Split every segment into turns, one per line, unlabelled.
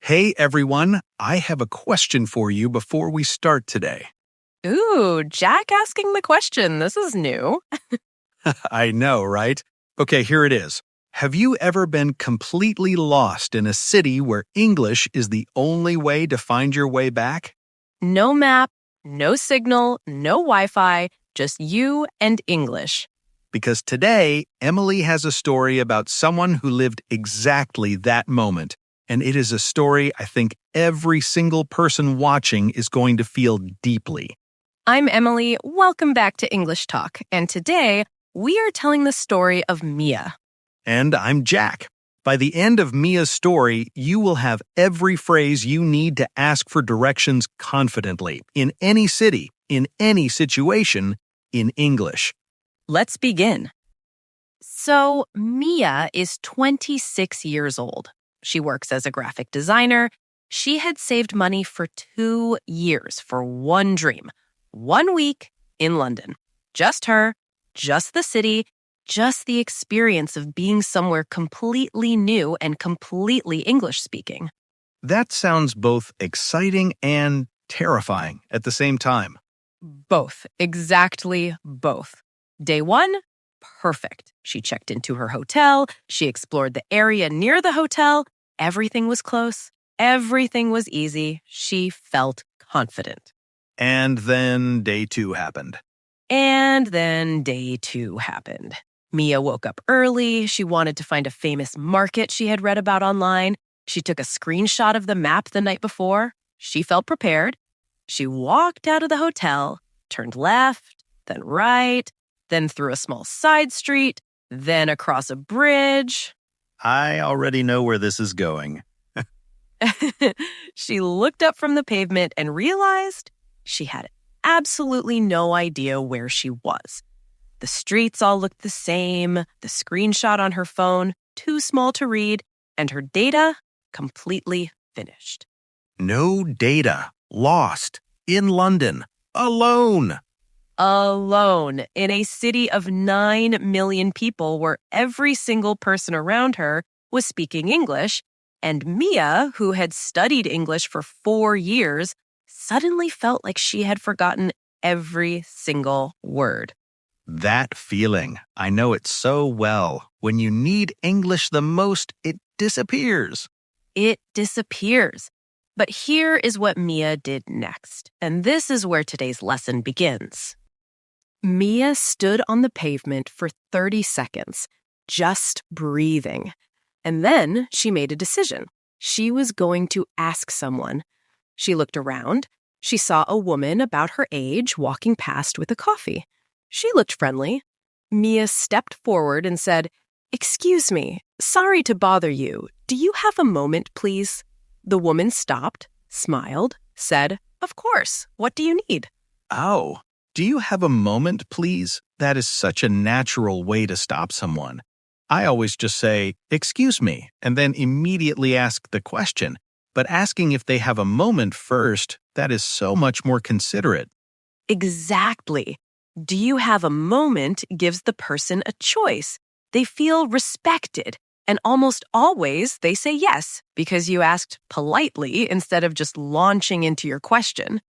Hey everyone, I have a question for you before we start today.
Ooh, Jack asking the question. This is new.
I know, right? Okay, here it is. Have you ever been completely lost in a city where English is the only way to find your way back?
No map, no signal, no Wi-Fi, just you and English.
Because today, Emily has a story about someone who lived exactly that moment. And it is a story I think every single person watching is going to feel deeply.
I'm Emily. Welcome back to English Talk. And today, we are telling the story of Mia.
And I'm Jack. By the end of Mia's story, you will have every phrase you need to ask for directions confidently, in any city, in any situation, in English.
Let's begin. So, Mia is 26 years old. She works as a graphic designer. She had saved money for 2 years for one dream, 1 week in London. Just her, just the city, just the experience of being somewhere completely new and completely English speaking.
That sounds both exciting and terrifying at the same time.
Both, exactly both. Day 1, perfect. She checked into her hotel. She explored the area near the hotel. Everything was close. Everything was easy. She felt confident.
And then day 2 happened.
And then day 2 happened. Mia woke up early. She wanted to find a famous market she had read about online. She took a screenshot of the map the night before. She felt prepared. She walked out of the hotel, turned left, then right, then through a small side street, then across a bridge.
I already know where this is going.
She looked up from the pavement and realized she had absolutely no idea where she was. The streets all looked the same, the screenshot on her phone too small to read, and her data completely finished.
No data. Lost. In London. Alone.
Alone in a city of 9 million people where every single person around her was speaking English, and Mia, who had studied English for 4 years, suddenly felt like she had forgotten every single word.
That feeling. I know it so well. When you need English the most, it disappears.
It disappears. But here is what Mia did next, and this is where today's lesson begins. Mia stood on the pavement for 30 seconds, just breathing. And then she made a decision. She was going to ask someone. She looked around. She saw a woman about her age walking past with a coffee. She looked friendly. Mia stepped forward and said, "Excuse me, sorry to bother you. Do you have a moment, please?" The woman stopped, smiled, said, "Of course. What do you need?"
Oh, do you have a moment, please? That is such a natural way to stop someone. I always just say, "Excuse me," and then immediately ask the question. But asking if they have a moment first, that is so much more considerate.
Exactly. Do you have a moment gives the person a choice. They feel respected. And almost always they say yes because you asked politely instead of just launching into your question.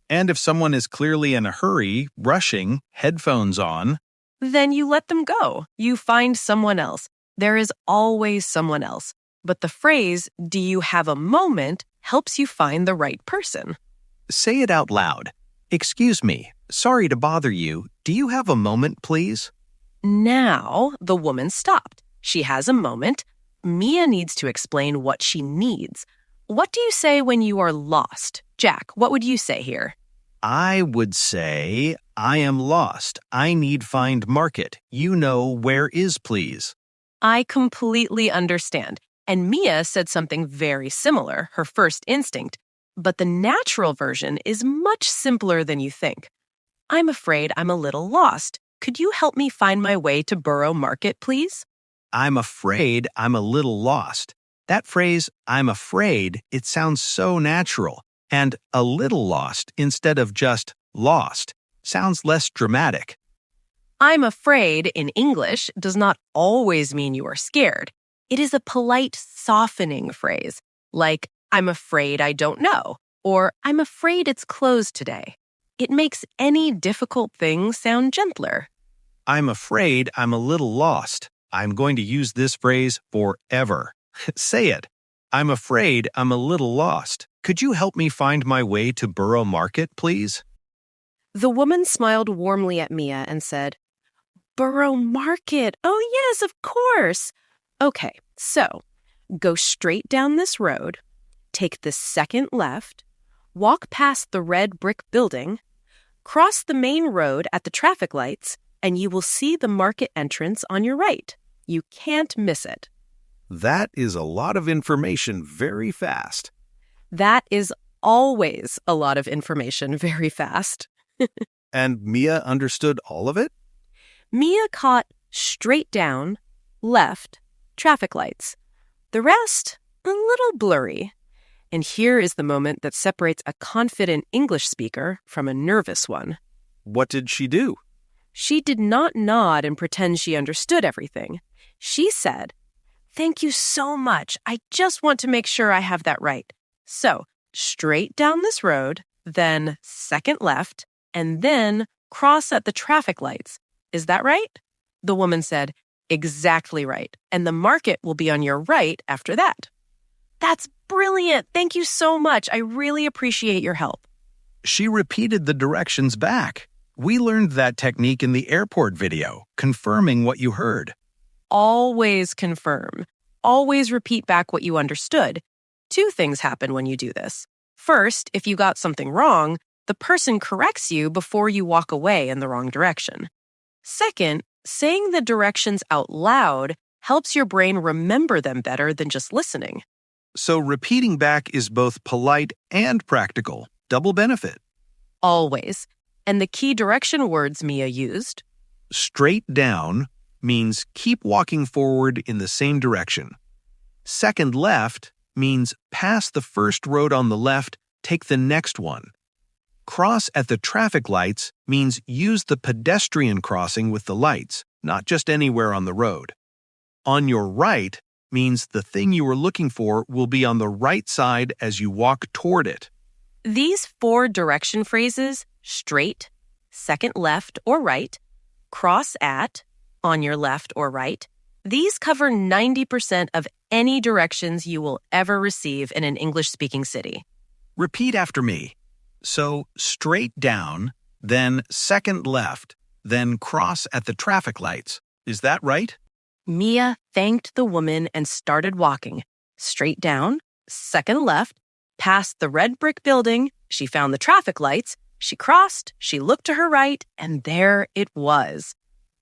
And if someone is clearly in a hurry, rushing, headphones on,
Then you let them go. You find someone else. There is always someone else. But the phrase, "do you have a moment," helps you find the right person.
say it out loud. "Excuse me, sorry to bother you. Do you have a moment, please?"
Now the woman stopped. She has a moment. Mia needs to explain what she needs. What do you say when you are lost? Jack, what would you say here?
I would say, "I am lost. I need find market. You know where is, please."
I completely understand. And Mia said something very similar, her first instinct. But the natural version is much simpler than you think. "I'm afraid I'm a little lost. Could you help me find my way to Borough Market, please?"
I'm afraid I'm a little lost. That phrase, "I'm afraid," it sounds so natural. And "a little lost" instead of just "lost" sounds less dramatic.
"I'm afraid" in English does not always mean you are scared. It is a polite, softening phrase, like, I'm afraid I don't know, or I'm afraid it's closed today. It makes any difficult thing sound gentler.
I'm afraid I'm a little lost. I'm going to use this phrase forever. Say it. I'm afraid I'm a little lost. Could you help me find my way to Borough Market, please?
The woman smiled warmly at Mia and said, Borough Market. Oh, yes, of course. Okay, so go straight down this road, take the second left, walk past the red brick building, cross the main road at the traffic lights, and you will see the market entrance on your right. You can't miss it.
That is a lot of information very fast.
That is always a lot of information very fast.
And Mia understood all of it?
Mia caught straight down, left, traffic lights. The rest, a little blurry. And here is the moment that separates a confident English speaker from a nervous one.
What did she do?
She did not nod and pretend she understood everything. She said, Thank you so much. I just want to make sure I have that right. So, straight down this road, then second left, and then cross at the traffic lights. Is that right? The woman said, Exactly right. And the market will be on your right after that. That's brilliant. Thank you so much. I really appreciate your help.
She repeated the directions back. We learned that technique in the airport video, confirming what you heard.
Always confirm. Always repeat back what you understood. Two things happen when you do this. First, if you got something wrong, the person corrects you before you walk away in the wrong direction. Second, saying the directions out loud helps your brain remember them better than just listening.
So repeating back is both polite and practical. Double benefit.
Always. And the key direction words Mia used.
Straight down means keep walking forward in the same direction. Second left means pass the first road on the left, take the next one. Cross at the traffic lights means use the pedestrian crossing with the lights, not just anywhere on the road. On your right means the thing you are looking for will be on the right side as you walk toward it.
These 4 direction phrases, straight, second left or right, cross at, on your left or right, these cover 90% of any directions you will ever receive in an English-speaking city.
Repeat after me. So straight down, then second left, then cross at the traffic lights. Is that right?
Mia thanked the woman and started walking. Straight down, second left, past the red brick building, she found the traffic lights, she crossed, she looked to her right, and there it was.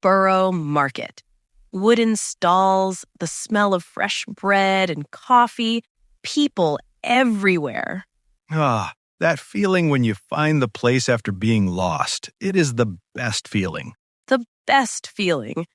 Borough Market. Wooden stalls, the smell of fresh bread and coffee, people everywhere.
Ah, that feeling when you find the place after being lost. It is the best feeling.
The best feeling.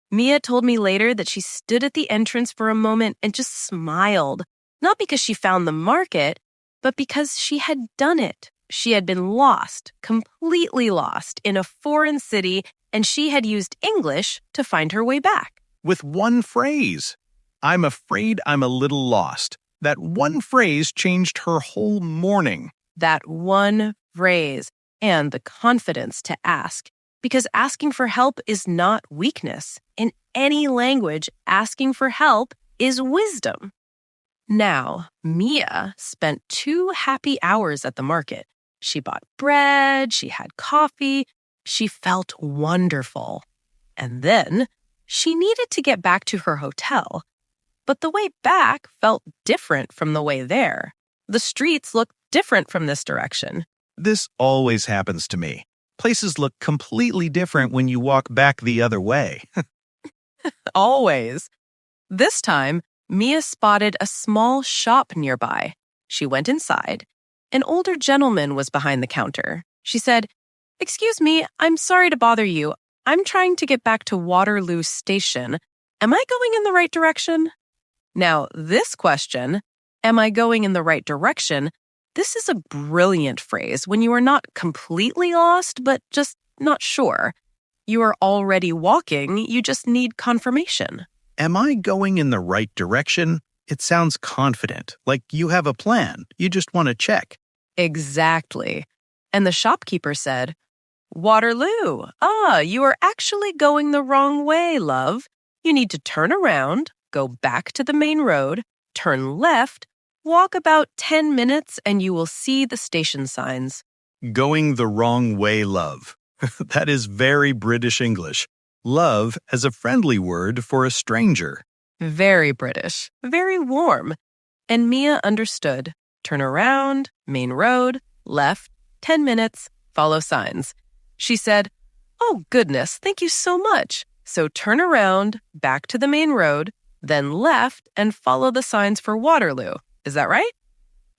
Mia told me later that she stood at the entrance for a moment and just smiled, not because she found the market, but because she had done it. She had been lost, completely lost, in a foreign city, and she had used English to find her way back.
With one phrase. I'm afraid I'm a little lost. That one phrase changed her whole morning.
That one phrase, and the confidence to ask. Because asking for help is not weakness. In any language, asking for help is wisdom. Now, Mia spent 2 happy hours at the market. She bought bread, she had coffee, she felt wonderful. And then she needed to get back to her hotel. But the way back felt different from the way there. The streets looked different from this direction.
This always happens to me. Places look completely different when you walk back the other way.
Always. This time, Mia spotted a small shop nearby. She went inside. An older gentleman was behind the counter. She said, "Excuse me, I'm sorry to bother you. I'm trying to get back to Waterloo Station. Am I going in the right direction?" Now, this question, am I going in the right direction? This is a brilliant phrase when you are not completely lost, but just not sure. You are already walking, you just need confirmation.
Am I going in the right direction It sounds confident, like you have a plan. You just want to check.
Exactly. And the shopkeeper said, Waterloo. You are actually going the wrong way, love. You need to turn around, go back to the main road, turn left, walk about 10 minutes, and you will see the station signs.
Going the wrong way, love. That is very British English. Love as a friendly word for a stranger.
Very British, very warm. And Mia understood. Turn around, main road, left, 10 minutes, follow signs. She said, Oh, goodness, thank you so much. So turn around, back to the main road, then left and follow the signs for Waterloo. Is that right?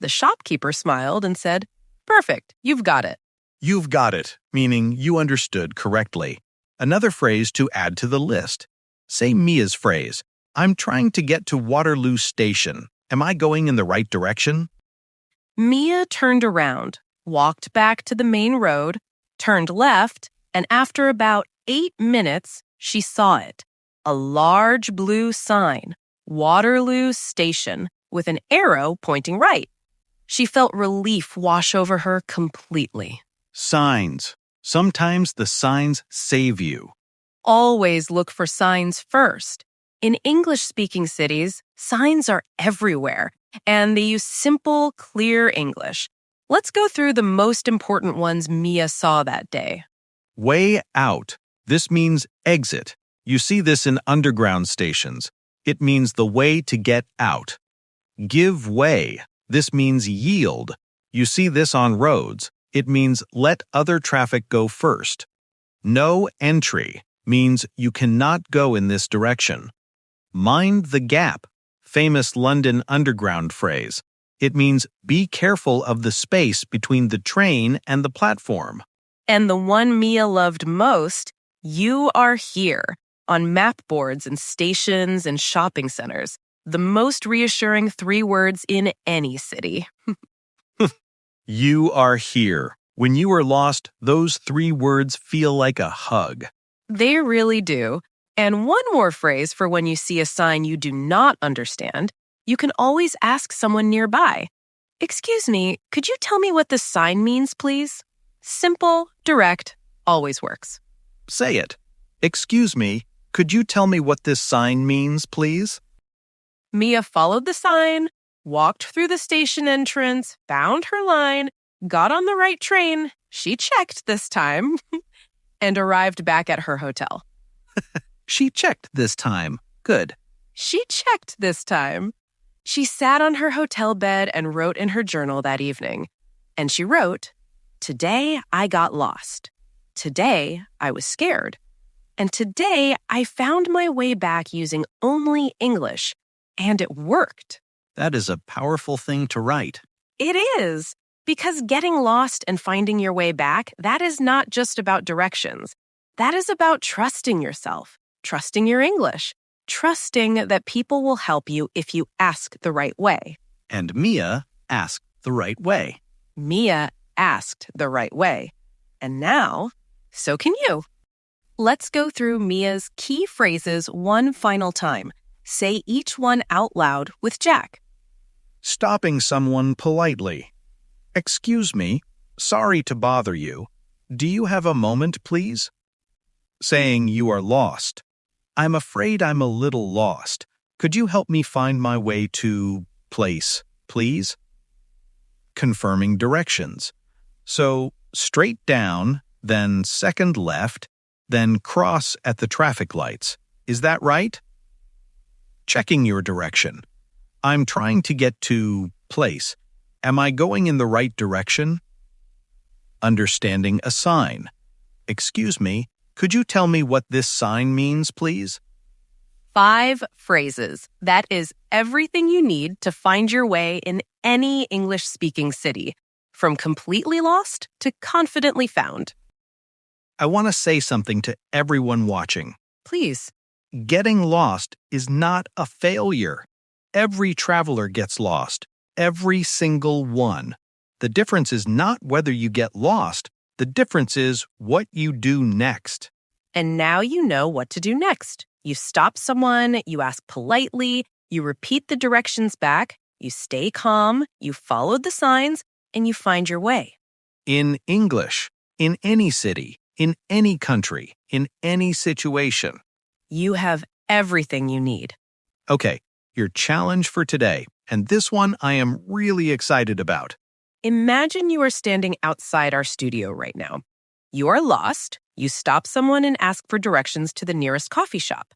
The shopkeeper smiled and said, Perfect, you've got it.
You've got it, meaning you understood correctly. Another phrase to add to the list. Say Mia's phrase. I'm trying to get to Waterloo Station. Am I going in the right direction?
Mia turned around, walked back to the main road, turned left, and after about 8 minutes, she saw it. A large blue sign, Waterloo Station, with an arrow pointing right. She felt relief wash over her completely.
Signs. Sometimes the signs save you.
Always look for signs first. In English-speaking cities, signs are everywhere, and they use simple, clear English. Let's go through the most important ones Mia saw that day.
Way out. This means exit. You see this in underground stations. It means the way to get out. Give way. This means yield. You see this on roads. It means let other traffic go first. No entry means you cannot go in this direction. Mind the gap. Famous London Underground phrase. It means be careful of the space between the train and the platform.
And the one Mia loved most, you are here, on map boards and stations and shopping centers. The most reassuring 3 words in any city.
You are here. When you are lost, those 3 words feel like a hug.
They really do. And one more phrase for when you see a sign you do not understand, you can always ask someone nearby. Excuse me, could you tell me what this sign means, please? Simple, direct, always works.
Say it. Excuse me, could you tell me what this sign means, please?
Mia followed the sign, walked through the station entrance, found her line, got on the right train, she checked this time, and arrived back at her hotel.
She checked this time. Good.
She checked this time. She sat on her hotel bed and wrote in her journal that evening. And she wrote, Today I got lost. Today I was scared. And today I found my way back using only English. And it worked.
That is a powerful thing to write.
It is. Because getting lost and finding your way back, that is not just about directions. That is about trusting yourself, trusting your English, trusting that people will help you if you ask the right way.
And Mia asked the right way.
Mia asked the right way. And now, so can you. Let's go through Mia's key phrases one final time. Say each one out loud with Jack.
Stopping someone politely. Excuse me, sorry to bother you. Do you have a moment, please? Saying you are lost. I'm afraid I'm a little lost. Could you help me find my way to place, please? Confirming directions. So, straight down, then second left, then cross at the traffic lights. Is that right? Checking your direction. I'm trying to get to place. Am I going in the right direction? Understanding a sign. Excuse me, could you tell me what this sign means, please?
5 phrases. That is everything you need to find your way in any English-speaking city, from completely lost to confidently found.
I want to say something to everyone watching.
Please.
Getting lost is not a failure. Every traveler gets lost. Every single one. The difference is not whether you get lost. The difference is what you do next.
And now you know what to do next. You stop someone, you ask politely, You repeat the directions back, you stay calm, you follow the signs, and you find your way.
In English, in any city, in any country, in any situation.
You have everything you need.
Okay, your challenge for today, and this one I am really excited about.
Imagine you are standing outside our studio right now. You are lost. You stop someone and ask for directions to the nearest coffee shop.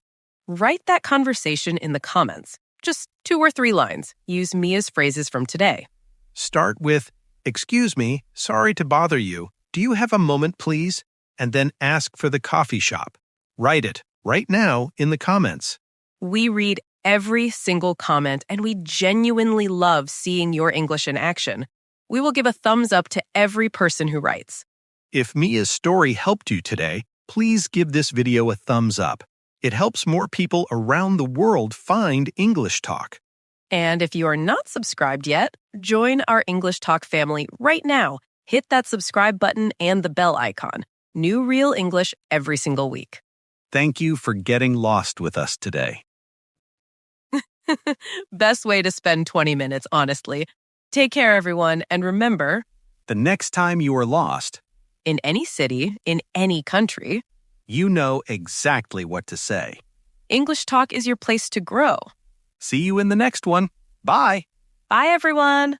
Write that conversation in the comments. Just 2 or 3 lines. Use Mia's phrases from today.
Start with, "Excuse me, sorry to bother you. Do you have a moment, please?" And then ask for the coffee shop. Write it right now in the comments.
We read every single comment, and we genuinely love seeing your English in action. We will give a thumbs up to every person who writes.
If Mia's story helped you today, please give this video a thumbs up. It helps more people around the world find English Talk.
And if you are not subscribed yet, join our English Talk family right now. Hit that subscribe button and the bell icon. New Real English every single week.
Thank you for getting lost with us today.
Best way to spend 20 minutes, honestly. Take care, everyone, and remember,
The next time you are lost,
in any city, in any country,
you know exactly what to say.
English Talk is your place to grow.
See you in the next one. Bye.
Bye, everyone.